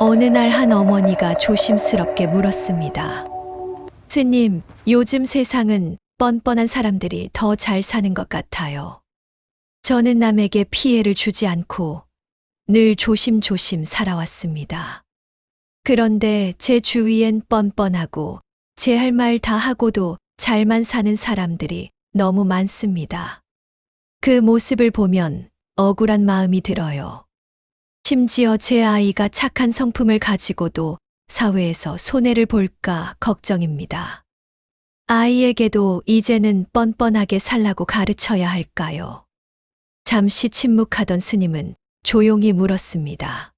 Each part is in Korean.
어느 날 한 어머니가 조심스럽게 물었습니다. 스님, 요즘 세상은 뻔뻔한 사람들이 더 잘 사는 것 같아요. 저는 남에게 피해를 주지 않고 늘 조심조심 살아왔습니다. 그런데 제 주위엔 뻔뻔하고 제 할 말 다 하고도 잘만 사는 사람들이 너무 많습니다. 그 모습을 보면 억울한 마음이 들어요. 심지어 제 아이가 착한 성품을 가지고도 사회에서 손해를 볼까 걱정입니다. 아이에게도 이제는 뻔뻔하게 살라고 가르쳐야 할까요? 잠시 침묵하던 스님은 조용히 물었습니다.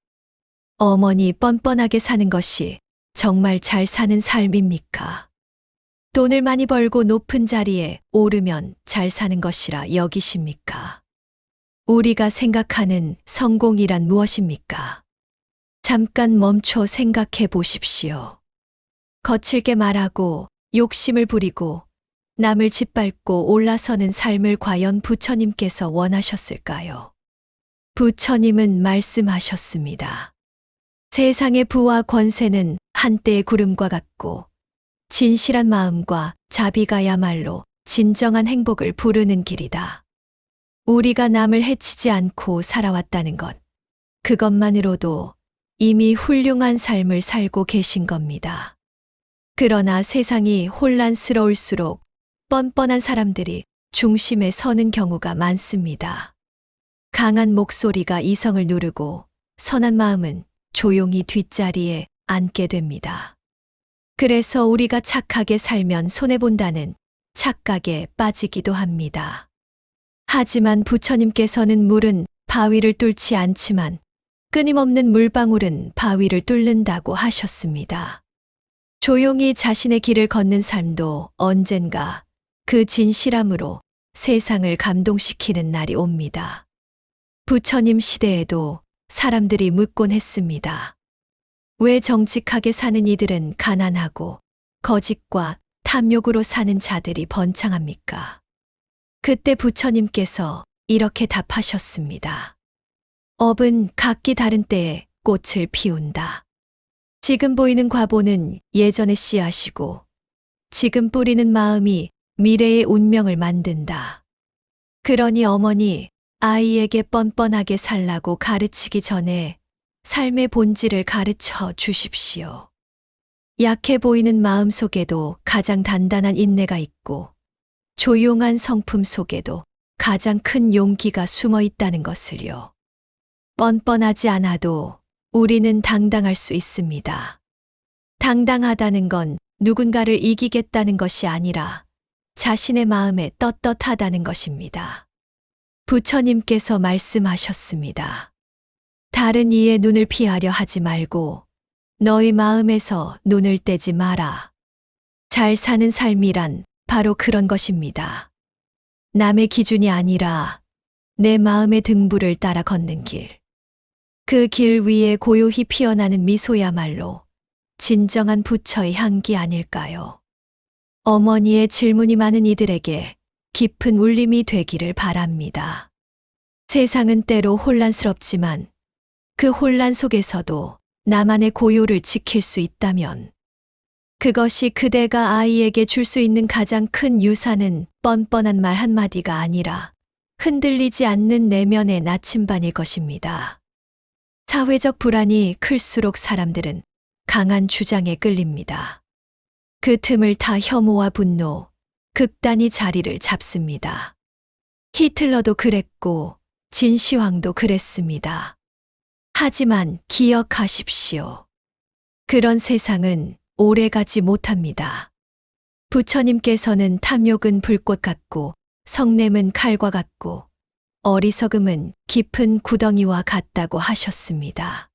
어머니, 뻔뻔하게 사는 것이 정말 잘 사는 삶입니까? 돈을 많이 벌고 높은 자리에 오르면 잘 사는 것이라 여기십니까? 우리가 생각하는 성공이란 무엇입니까? 잠깐 멈춰 생각해 보십시오. 거칠게 말하고 욕심을 부리고 남을 짓밟고 올라서는 삶을 과연 부처님께서 원하셨을까요? 부처님은 말씀하셨습니다. 세상의 부와 권세는 한때의 구름과 같고 진실한 마음과 자비가야말로 진정한 행복을 부르는 길이다. 우리가 남을 해치지 않고 살아왔다는 것, 그것만으로도 이미 훌륭한 삶을 살고 계신 겁니다. 그러나 세상이 혼란스러울수록 뻔뻔한 사람들이 중심에 서는 경우가 많습니다. 강한 목소리가 이성을 누르고 선한 마음은 조용히 뒷자리에 앉게 됩니다. 그래서 우리가 착하게 살면 손해본다는 착각에 빠지기도 합니다. 하지만 부처님께서는 물은 바위를 뚫지 않지만 끊임없는 물방울은 바위를 뚫는다고 하셨습니다. 조용히 자신의 길을 걷는 삶도 언젠가 그 진실함으로 세상을 감동시키는 날이 옵니다. 부처님 시대에도 사람들이 묻곤 했습니다. 왜 정직하게 사는 이들은 가난하고 거짓과 탐욕으로 사는 자들이 번창합니까? 그때 부처님께서 이렇게 답하셨습니다. 업은 각기 다른 때에 꽃을 피운다. 지금 보이는 과보는 예전의 씨앗이고 지금 뿌리는 마음이 미래의 운명을 만든다. 그러니 어머니, 아이에게 뻔뻔하게 살라고 가르치기 전에 삶의 본질을 가르쳐 주십시오. 약해 보이는 마음 속에도 가장 단단한 인내가 있고 조용한 성품 속에도 가장 큰 용기가 숨어 있다는 것을요. 뻔뻔하지 않아도 우리는 당당할 수 있습니다. 당당하다는 건 누군가를 이기겠다는 것이 아니라 자신의 마음에 떳떳하다는 것입니다. 부처님께서 말씀하셨습니다. 다른 이의 눈을 피하려 하지 말고 너희 마음에서 눈을 떼지 마라. 잘 사는 삶이란 바로 그런 것입니다. 남의 기준이 아니라 내 마음의 등불을 따라 걷는 길. 그 길 위에 고요히 피어나는 미소야말로 진정한 부처의 향기 아닐까요? 어머니의 질문이 많은 이들에게 깊은 울림이 되기를 바랍니다. 세상은 때로 혼란스럽지만 그 혼란 속에서도 나만의 고요를 지킬 수 있다면 그것이 그대가 아이에게 줄 수 있는 가장 큰 유산은 뻔뻔한 말 한마디가 아니라 흔들리지 않는 내면의 나침반일 것입니다. 사회적 불안이 클수록 사람들은 강한 주장에 끌립니다. 그 틈을 타 혐오와 분노, 극단이 자리를 잡습니다. 히틀러도 그랬고 진시황도 그랬습니다. 하지만 기억하십시오. 그런 세상은 오래가지 못합니다. 부처님께서는 탐욕은 불꽃 같고 성냄은 칼과 같고 어리석음은 깊은 구덩이와 같다고 하셨습니다.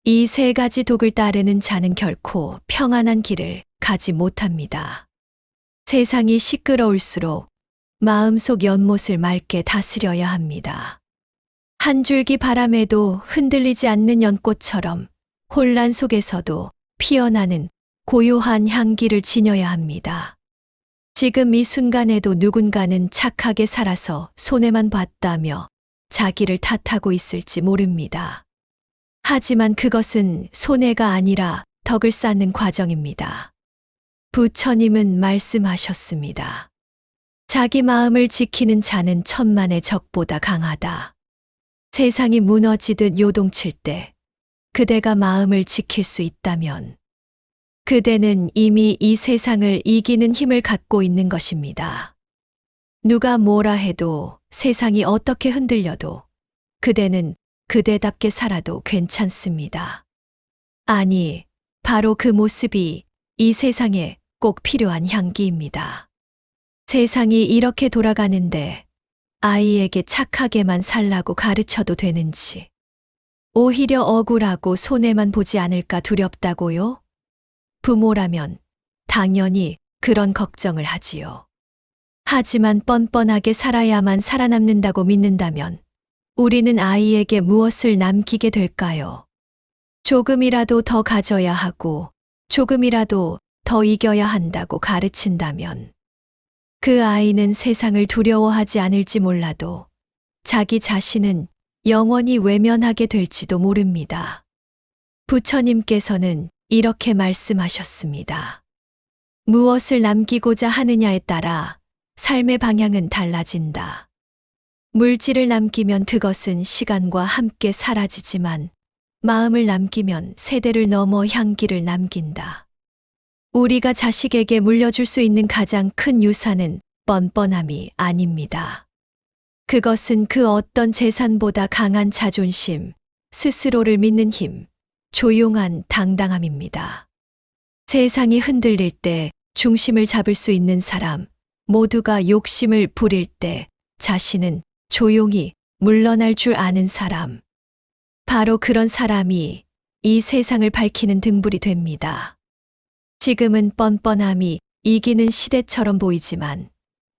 이 세 가지 독을 따르는 자는 결코 평안한 길을 가지 못합니다. 세상이 시끄러울수록 마음속 연못을 맑게 다스려야 합니다. 한 줄기 바람에도 흔들리지 않는 연꽃처럼 혼란 속에서도 피어나는 고요한 향기를 지녀야 합니다. 지금 이 순간에도 누군가는 착하게 살아서 손해만 봤다며 자기를 탓하고 있을지 모릅니다. 하지만 그것은 손해가 아니라 덕을 쌓는 과정입니다. 부처님은 말씀하셨습니다. 자기 마음을 지키는 자는 천만의 적보다 강하다. 세상이 무너지듯 요동칠 때 그대가 마음을 지킬 수 있다면 그대는 이미 이 세상을 이기는 힘을 갖고 있는 것입니다. 누가 뭐라 해도 세상이 어떻게 흔들려도 그대는 그대답게 살아도 괜찮습니다. 아니, 바로 그 모습이 이 세상에 꼭 필요한 향기입니다. 세상이 이렇게 돌아가는데 아이에게 착하게만 살라고 가르쳐도 되는지, 오히려 억울하고 손해만 보지 않을까 두렵다고요? 부모라면 당연히 그런 걱정을 하지요. 하지만 뻔뻔하게 살아야만 살아남는다고 믿는다면 우리는 아이에게 무엇을 남기게 될까요? 조금이라도 더 가져야 하고 조금이라도 더 이겨야 한다고 가르친다면 그 아이는 세상을 두려워하지 않을지 몰라도 자기 자신은 영원히 외면하게 될지도 모릅니다. 부처님께서는 이렇게 말씀하셨습니다. 무엇을 남기고자 하느냐에 따라 삶의 방향은 달라진다. 물질을 남기면 그것은 시간과 함께 사라지지만 마음을 남기면 세대를 넘어 향기를 남긴다. 우리가 자식에게 물려줄 수 있는 가장 큰 유산은 뻔뻔함이 아닙니다. 그것은 그 어떤 재산보다 강한 자존심, 스스로를 믿는 힘, 조용한 당당함입니다. 세상이 흔들릴 때 중심을 잡을 수 있는 사람, 모두가 욕심을 부릴 때 자신은 조용히 물러날 줄 아는 사람. 바로 그런 사람이 이 세상을 밝히는 등불이 됩니다. 지금은 뻔뻔함이 이기는 시대처럼 보이지만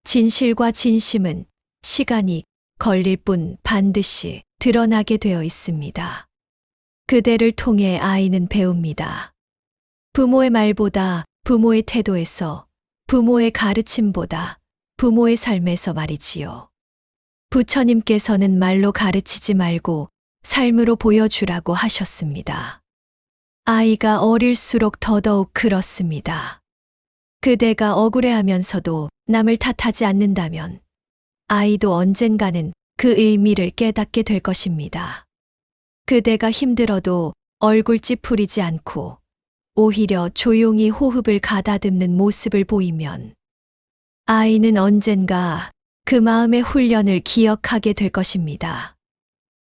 진실과 진심은 시간이 걸릴 뿐 반드시 드러나게 되어 있습니다. 그대를 통해 아이는 배웁니다. 부모의 말보다 부모의 태도에서, 부모의 가르침보다 부모의 삶에서 말이지요. 부처님께서는 말로 가르치지 말고 삶으로 보여주라고 하셨습니다. 아이가 어릴수록 더더욱 그렇습니다. 그대가 억울해하면서도 남을 탓하지 않는다면 아이도 언젠가는 그 의미를 깨닫게 될 것입니다. 그대가 힘들어도 얼굴 찌푸리지 않고 오히려 조용히 호흡을 가다듬는 모습을 보이면 아이는 언젠가 그 마음의 훈련을 기억하게 될 것입니다.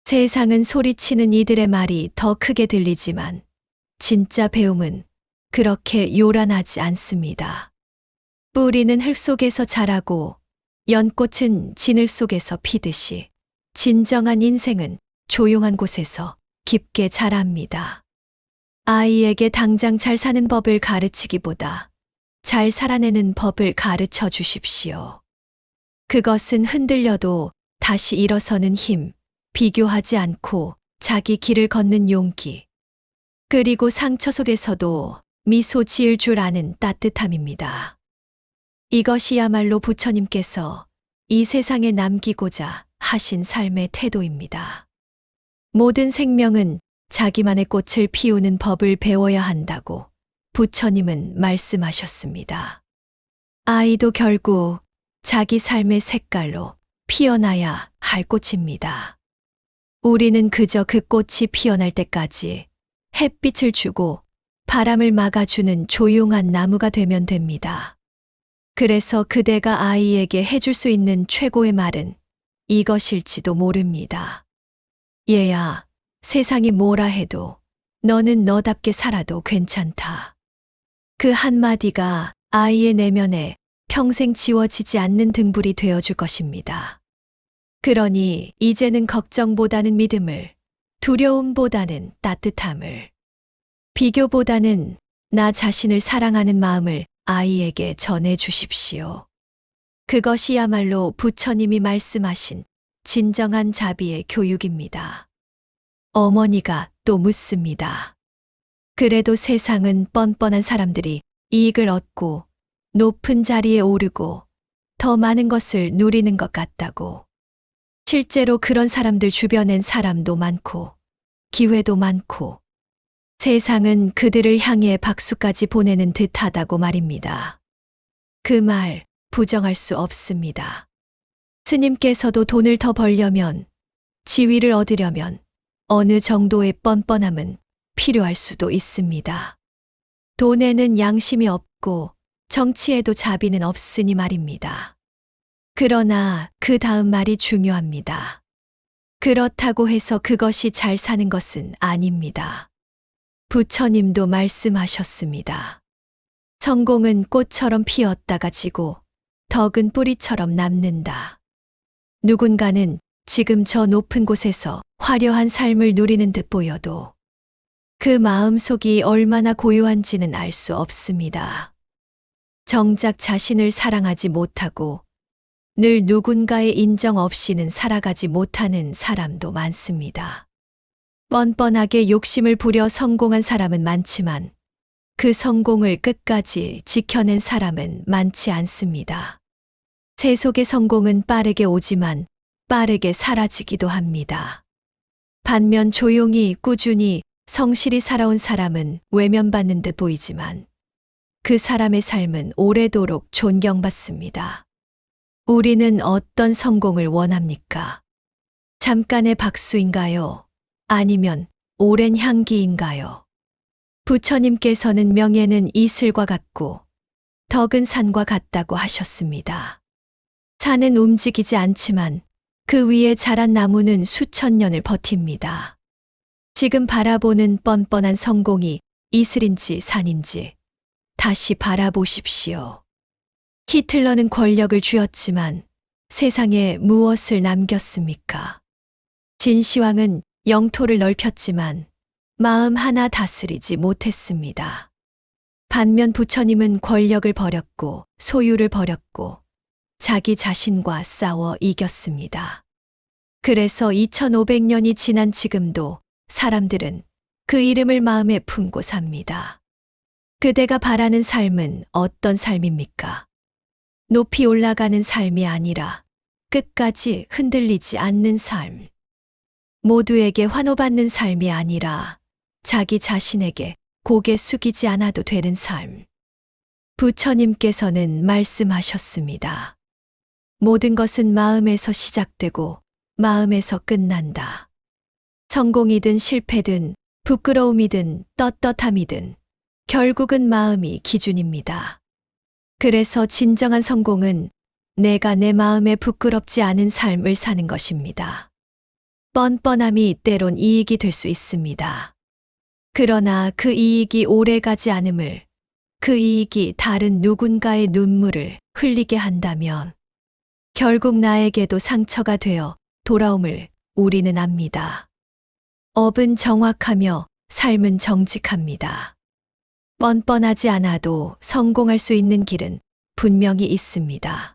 세상은 소리치는 이들의 말이 더 크게 들리지만 진짜 배움은 그렇게 요란하지 않습니다. 뿌리는 흙 속에서 자라고 연꽃은 진을 속에서 피듯이 진정한 인생은 조용한 곳에서 깊게 자랍니다. 아이에게 당장 잘 사는 법을 가르치기보다 잘 살아내는 법을 가르쳐 주십시오. 그것은 흔들려도 다시 일어서는 힘, 비교하지 않고 자기 길을 걷는 용기, 그리고 상처 속에서도 미소 지을 줄 아는 따뜻함입니다. 이것이야말로 부처님께서 이 세상에 남기고자 하신 삶의 태도입니다. 모든 생명은 자기만의 꽃을 피우는 법을 배워야 한다고 부처님은 말씀하셨습니다. 아이도 결국 자기 삶의 색깔로 피어나야 할 꽃입니다. 우리는 그저 그 꽃이 피어날 때까지 햇빛을 주고 바람을 막아주는 조용한 나무가 되면 됩니다. 그래서 그대가 아이에게 해줄 수 있는 최고의 말은 이것일지도 모릅니다. 얘야, 세상이 뭐라 해도 너는 너답게 살아도 괜찮다. 그 한마디가 아이의 내면에 평생 지워지지 않는 등불이 되어줄 것입니다. 그러니 이제는 걱정보다는 믿음을, 두려움보다는 따뜻함을, 비교보다는 나 자신을 사랑하는 마음을 아이에게 전해 주십시오. 그것이야말로 부처님이 말씀하신 진정한 자비의 교육입니다. 어머니가 또 묻습니다. 그래도 세상은 뻔뻔한 사람들이 이익을 얻고 높은 자리에 오르고 더 많은 것을 누리는 것 같다고. 실제로 그런 사람들 주변엔 사람도 많고 기회도 많고 세상은 그들을 향해 박수까지 보내는 듯하다고 말입니다. 그 말 부정할 수 없습니다. 스님께서도 돈을 더 벌려면, 지위를 얻으려면 어느 정도의 뻔뻔함은 필요할 수도 있습니다. 돈에는 양심이 없고 정치에도 자비는 없으니 말입니다. 그러나 그 다음 말이 중요합니다. 그렇다고 해서 그것이 잘 사는 것은 아닙니다. 부처님도 말씀하셨습니다. 성공은 꽃처럼 피었다가 지고 덕은 뿌리처럼 남는다. 누군가는 지금 저 높은 곳에서 화려한 삶을 누리는 듯 보여도 그 마음속이 얼마나 고요한지는 알 수 없습니다. 정작 자신을 사랑하지 못하고 늘 누군가의 인정 없이는 살아가지 못하는 사람도 많습니다. 뻔뻔하게 욕심을 부려 성공한 사람은 많지만 그 성공을 끝까지 지켜낸 사람은 많지 않습니다. 세속의 성공은 빠르게 오지만 빠르게 사라지기도 합니다. 반면 조용히 꾸준히 성실히 살아온 사람은 외면받는 듯 보이지만 그 사람의 삶은 오래도록 존경받습니다. 우리는 어떤 성공을 원합니까? 잠깐의 박수인가요? 아니면 오랜 향기인가요? 부처님께서는 명예는 이슬과 같고 덕은 산과 같다고 하셨습니다. 산은 움직이지 않지만 그 위에 자란 나무는 수천 년을 버팁니다. 지금 바라보는 뻔뻔한 성공이 이슬인지 산인지 다시 바라보십시오. 히틀러는 권력을 쥐었지만 세상에 무엇을 남겼습니까? 진시황은 영토를 넓혔지만 마음 하나 다스리지 못했습니다. 반면 부처님은 권력을 버렸고 소유를 버렸고 자기 자신과 싸워 이겼습니다. 그래서 2500년이 지난 지금도 사람들은 그 이름을 마음에 품고 삽니다. 그대가 바라는 삶은 어떤 삶입니까? 높이 올라가는 삶이 아니라 끝까지 흔들리지 않는 삶. 모두에게 환호받는 삶이 아니라 자기 자신에게 고개 숙이지 않아도 되는 삶. 부처님께서는 말씀하셨습니다. 모든 것은 마음에서 시작되고 마음에서 끝난다. 성공이든 실패든 부끄러움이든 떳떳함이든 결국은 마음이 기준입니다. 그래서 진정한 성공은 내가 내 마음에 부끄럽지 않은 삶을 사는 것입니다. 뻔뻔함이 때론 이익이 될 수 있습니다. 그러나 그 이익이 오래가지 않음을, 그 이익이 다른 누군가의 눈물을 흘리게 한다면 결국 나에게도 상처가 되어 돌아옴을 우리는 압니다. 업은 정확하며 삶은 정직합니다. 뻔뻔하지 않아도 성공할 수 있는 길은 분명히 있습니다.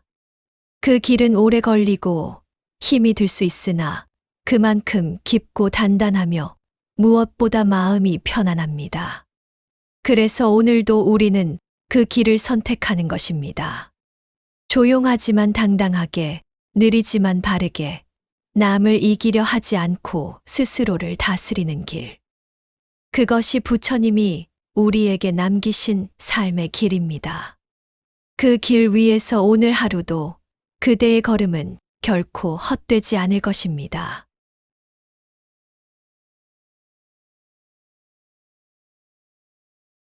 그 길은 오래 걸리고 힘이 들 수 있으나 그만큼 깊고 단단하며 무엇보다 마음이 편안합니다. 그래서 오늘도 우리는 그 길을 선택하는 것입니다. 조용하지만 당당하게, 느리지만 바르게, 남을 이기려 하지 않고 스스로를 다스리는 길. 그것이 부처님이 우리에게 남기신 삶의 길입니다. 그 길 위에서 오늘 하루도 그대의 걸음은 결코 헛되지 않을 것입니다.